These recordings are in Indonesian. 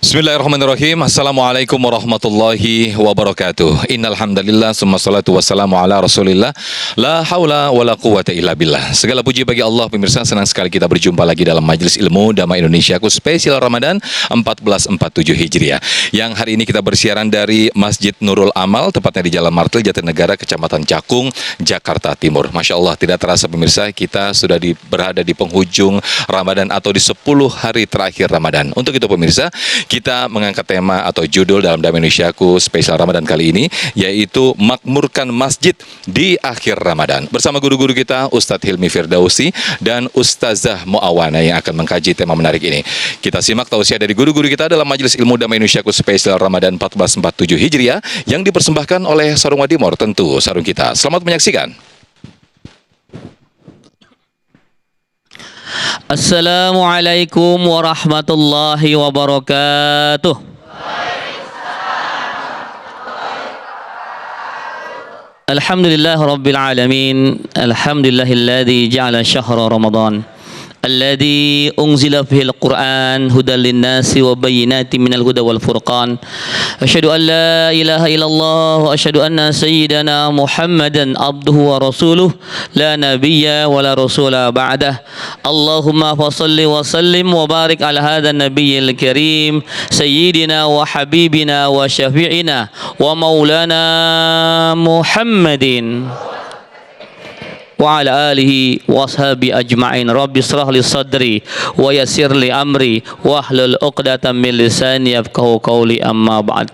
Bismillahirrahmanirrahim. Assalamualaikum warahmatullahi wabarakatuh. Innal hamdalillah summa salatu wassalamu ala Rasulillah. La haula wala quwata illa billah. Segala puji bagi Allah. Pemirsa, senang sekali kita berjumpa lagi dalam Majelis Ilmu Damai Indonesiaku spesial Ramadan 1447 Hijriah. Yang hari ini kita bersiaran dari Masjid Nurul Amal, tepatnya di Jalan Martil, Jatinegara, Kecamatan Cakung, Jakarta Timur. Masya Allah, tidak terasa pemirsa, kita sudah berada di penghujung Ramadan atau di 10 hari terakhir Ramadan. Untuk itu pemirsa, kita mengangkat tema atau judul dalam Damai Indonesiaku spesial Ramadan kali ini, yaitu Makmurkan Masjid di Akhir Ramadan. Bersama guru-guru kita, Ustadz Hilmi Firdausi dan Ustazah Muawana yang akan mengkaji tema menarik ini. Kita simak tausiah dari guru-guru kita dalam Majelis Ilmu Damai Indonesiaku spesial Ramadan 1447 Hijriah yang dipersembahkan oleh Sarung Wadimor, tentu sarung kita. Selamat menyaksikan. Assalamualaikum warahmatullahi wabarakatuh. Alhamdulillah rabbil alamin. Alhamdulillahilladzi ja'ala syahra Ramadan alladzi unzila fihil Qur'an hudan linnasi wa bayyinatin minal huda wal furqan. Asyhadu an la ilaha illallah wa asyhadu anna sayyidana Muhammadan abduhu wa rasuluh la nabiyya wa la rasula ba'dah. Allahumma fashalli wa sallim wa barik ala hadzal nabiyil karim sayyidina wa habibina wa syafi'ina wa maulana Muhammadin wa ala alihi wa ashabi ajma'in. Rabbi shrah li sadri wa yassir li amri wa hlul 'uqdatam min lisani yafqahu qawli, amma ba'd.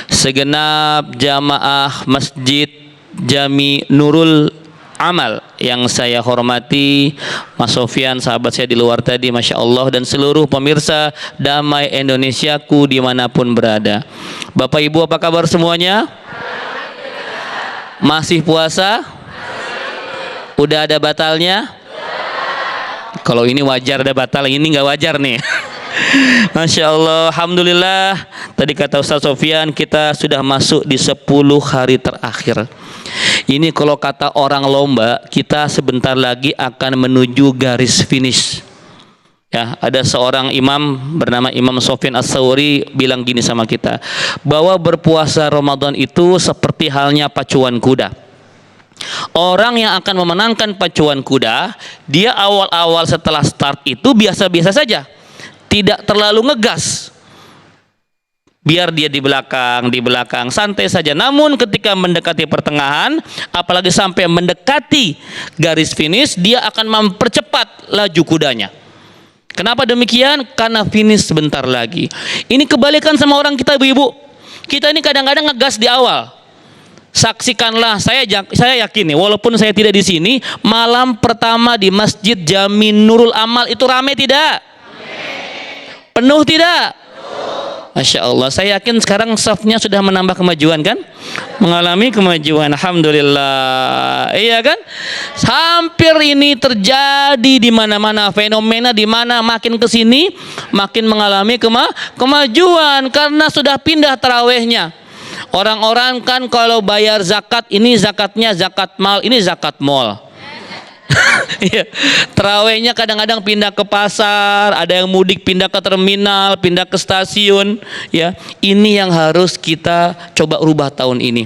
Segenap jamaah Masjid Jami Nurul Amal yang saya hormati, Mas Sofyan, sahabat saya di luar tadi, Masya Allah, dan seluruh pemirsa Damai Indonesiaku dimanapun berada. Bapak Ibu, apa kabar semuanya? Masih puasa? Udah ada batalnya? Kalau ini wajar ada batal, ini nggak wajar nih. Masya Allah, Alhamdulillah. Tadi kata Ustaz Sofyan, kita sudah masuk di 10 hari terakhir. Ini kalau kata orang lomba, kita sebentar lagi akan menuju garis finish. Ya, ada seorang imam bernama Imam Sofyan As-Sawri bilang gini sama kita, bahwa berpuasa Ramadan itu seperti halnya pacuan kuda. Orang yang akan memenangkan pacuan kuda, dia awal-awal setelah start itu biasa-biasa saja, tidak terlalu ngegas. Biar dia di belakang, santai saja. Namun ketika mendekati pertengahan, apalagi sampai mendekati garis finish, dia akan mempercepat laju kudanya. Kenapa demikian? Karena finish sebentar lagi. Ini kebalikan sama orang kita, ibu-ibu. Kita ini kadang-kadang ngegas di awal. Saksikanlah, saya yakin nih, walaupun saya tidak di sini, malam pertama di Masjid Jami Nurul Amal itu ramai tidak? Penuh tidak? Masya Allah, saya yakin sekarang safnya sudah menambah kemajuan kan? Mengalami kemajuan, Alhamdulillah. Iya kan? Hampir ini terjadi di mana-mana, fenomena di mana makin ke sini makin mengalami kemajuan karena sudah pindah tarawehnya. Orang-orang kan kalau bayar zakat, ini zakatnya zakat mal, ini zakat mall. Terawihnya kadang-kadang pindah ke pasar, ada yang mudik pindah ke terminal, pindah ke stasiun. Ya, ini yang harus kita coba rubah tahun ini.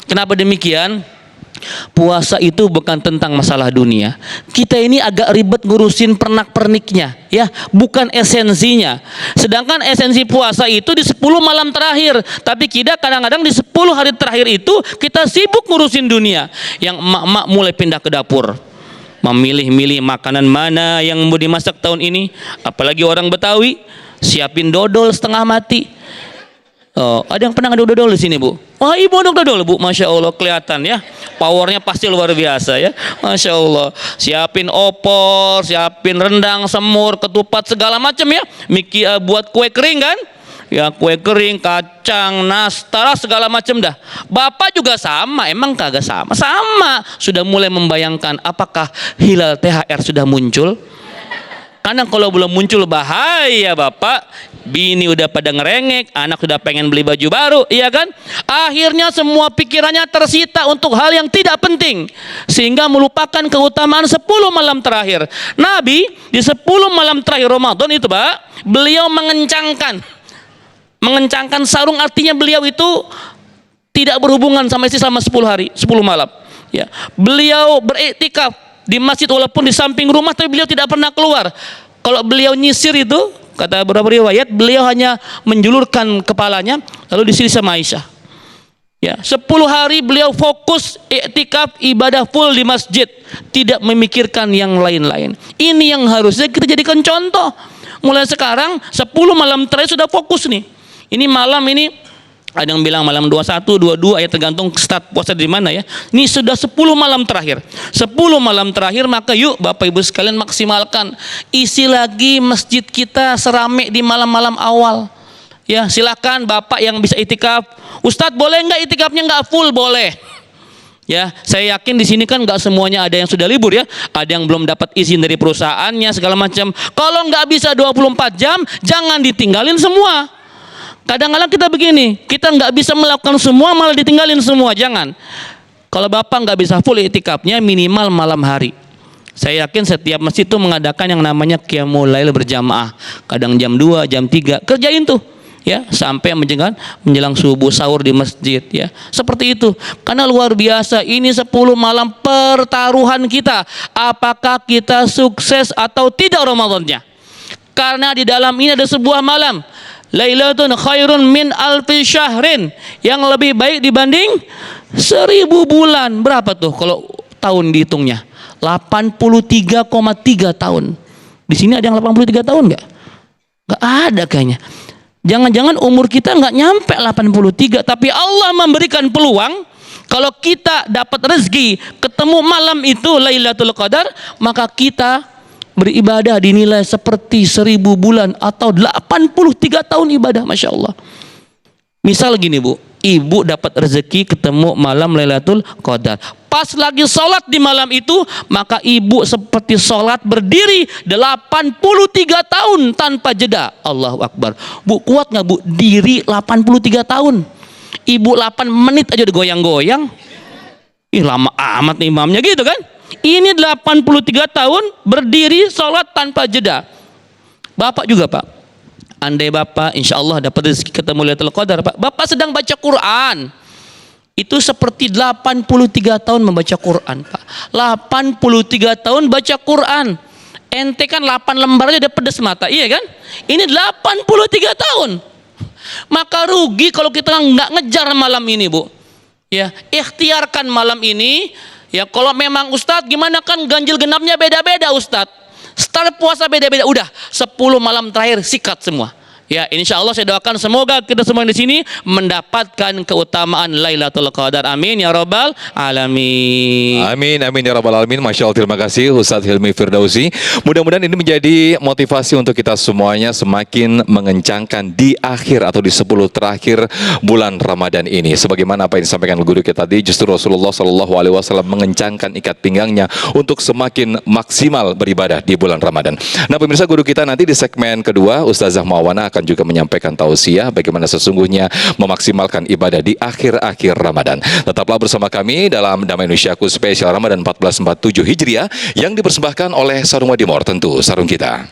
Kenapa demikian? Puasa itu bukan tentang masalah dunia. Kita ini agak ribet ngurusin pernak-perniknya, ya, bukan esensinya. Sedangkan esensi puasa itu di 10 malam terakhir. Tapi kita kadang-kadang di 10 hari terakhir itu kita sibuk ngurusin dunia. Yang emak-emak mulai pindah ke dapur, memilih-milih makanan mana yang mau dimasak tahun ini. Apalagi orang Betawi, siapin dodol setengah mati. Oh, ada yang pernah ngaduk dodol di sini, Bu? Oh, ibu ngaduk dodol, Bu. Masya Allah, kelihatan ya. Powernya pasti luar biasa ya. Masya Allah. Siapin opor, siapin rendang, semur, ketupat, segala macam ya. Buat kue kering kan? Ya, kue kering, kacang, nastar, segala macam dah. Bapak juga sama, emang kagak sama? Sama. Sudah mulai membayangkan apakah hilal THR sudah muncul? Karena kalau belum muncul bahaya, Bapak. Bini udah pada ngerengek, anak sudah pengen beli baju baru, iya kan? Akhirnya semua pikirannya tersita untuk hal yang tidak penting, sehingga melupakan keutamaan 10 malam terakhir. Nabi di 10 malam terakhir Ramadan itu, Pak, beliau mengencangkan Mengencangkan sarung artinya beliau itu tidak berhubungan sama istri selama 10 hari, 10 malam. Ya. Beliau beriktikaf di masjid walaupun di samping rumah, tapi beliau tidak pernah keluar. Kalau beliau nyisir itu, kata beberapa riwayat, beliau hanya menjulurkan kepalanya lalu disisir sama Aisyah. Ya, 10 hari beliau fokus iktikaf ibadah full di masjid, tidak memikirkan yang lain-lain. Ini yang harusnya kita jadikan contoh. Mulai sekarang 10 malam terakhir sudah fokus nih. Ini malam ini ada yang bilang malam 21, 22 ya tergantung start puasa di mana ya. Ini sudah 10 malam terakhir. 10 malam terakhir, maka yuk Bapak Ibu sekalian maksimalkan. Isi lagi masjid kita serame di malam-malam awal. Ya, silakan Bapak yang bisa itikaf. Ustadz boleh nggak itikafnya nggak full? Boleh. Ya, saya yakin di sini kan nggak semuanya ada yang sudah libur ya. Ada yang belum dapat izin dari perusahaannya segala macam. Kalau nggak bisa 24 jam, jangan ditinggalin semua. Kadang-kadang kita begini, kita nggak bisa melakukan semua malah ditinggalin semua. Jangan. Kalau Bapak nggak bisa full itikafnya, minimal malam hari. Saya yakin setiap masjid itu mengadakan yang namanya qiyamul lail berjamaah. Kadang jam 2, jam 3, kerjain tuh. Ya, sampai menjelang subuh sahur di masjid ya. Seperti itu. Karena luar biasa, ini 10 malam pertaruhan kita. Apakah kita sukses atau tidak Ramadannya? Karena di dalam ini ada sebuah malam, Lailatun khairun min alfi syahrin, yang lebih baik dibanding 1000 bulan. Berapa tuh kalau tahun dihitungnya? 83,3 tahun. Di sini ada yang 83 tahun nggak? Nggak ada kayaknya. Jangan-jangan umur kita nggak nyampe 83, tapi Allah memberikan peluang. Kalau kita dapat rezeki ketemu malam itu Lailatul Qadar, maka kita beribadah dinilai seperti 1000 bulan atau 83 tahun ibadah. Masya Allah. Misal gini Bu, ibu dapat rezeki ketemu malam Lailatul Qadar, pas lagi sholat di malam itu, maka ibu seperti sholat berdiri 83 tahun tanpa jeda. Allahu Akbar. Bu, kuat nggak Bu diri 83 tahun? Ibu 8 menit aja udah goyang-goyang. Ih, lama amat nih imamnya gitu kan. Ini 83 tahun berdiri sholat tanpa jeda. Bapak juga Pak, andai Bapak insya Allah dapat rezeki ketemu Lailatul Qadar Pak, Bapak sedang baca Quran, itu seperti 83 tahun membaca Quran Pak. 83 tahun baca Quran. Ente kan 8 lembar aja udah pedes mata, iya kan? Ini 83 tahun. Maka rugi kalau kita nggak ngejar malam ini Bu. Ya, ikhtiarkan malam ini. Ya, kalau memang Ustadz gimana, kan ganjil genapnya beda-beda Ustadz. Start puasa beda-beda. Udah 10 malam terakhir sikat semua. Ya, insya Allah saya doakan semoga kita semua di sini mendapatkan keutamaan Lailatul Qadar. Amin ya Rabbal Alamin. Amin, amin ya Rabbal Alamin. Masya Allah, terima kasih Ustadz Hilmi Firdausi. Mudah-mudahan ini menjadi motivasi untuk kita semuanya semakin mengencangkan di akhir atau di 10 terakhir bulan Ramadan ini. Sebagaimana apa yang disampaikan guru kita tadi, justru Rasulullah SAW mengencangkan ikat pinggangnya untuk semakin maksimal beribadah di bulan Ramadan. Nah pemirsa, guru kita nanti di segmen kedua, Ustazah Mawana akan juga menyampaikan tausiah bagaimana sesungguhnya memaksimalkan ibadah di akhir-akhir Ramadan. Tetaplah bersama kami dalam Damai Indonesiaku spesial Ramadan 1447 Hijriah yang dipersembahkan oleh Sarung Wadimor, tentu sarung kita.